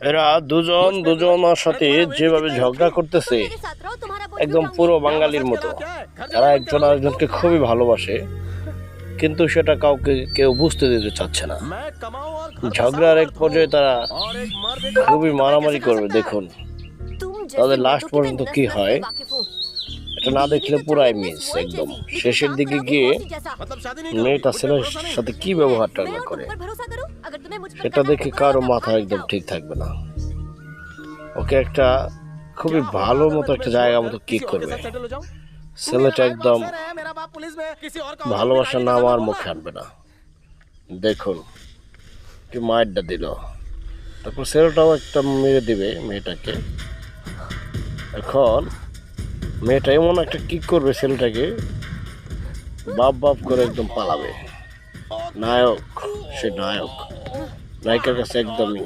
এরা দুজনের সাথে যেভাবে ঝগড়া করতেছে একদম পুরো বাঙালির মতো। তারা একজন আরেকজনকে খুবই ভালোবাসে, কিন্তু সেটা কাউকে কেউ বুঝতে দিতে চাচ্ছে না। ঝগড়ার এক পর্যায়ে তারা খুবই মারামারি করবে। দেখুন তাদের লাস্ট পর্যন্ত কি হয়, এটা না দেখলে পুরাই মিস। একদম শেষের দিকে গিয়ে মেয়েটা ছেলের সাথে কি ব্যবহারটা না করে, সেটা দেখে কারো মাথা একদম ঠিক থাকবে না। ওকে একটা খুবই ভালো মতো একটা জায়গা মতো কিক করবে, ছেলেটা একদম ভালোবাসার নাম আর মুখে আনবে না। দেখুন কি মায়েরটা দিল, তারপর ছেলেটাও একটা মেরে দিবে মেয়েটাকে। এখন মেয়েটা এমন একটা কিক করবে, ছেলেটাকে বাপ বাপ করে একদম পালাবে। নায়ক, সে নায়ক, নায়িকার কাছে একদমই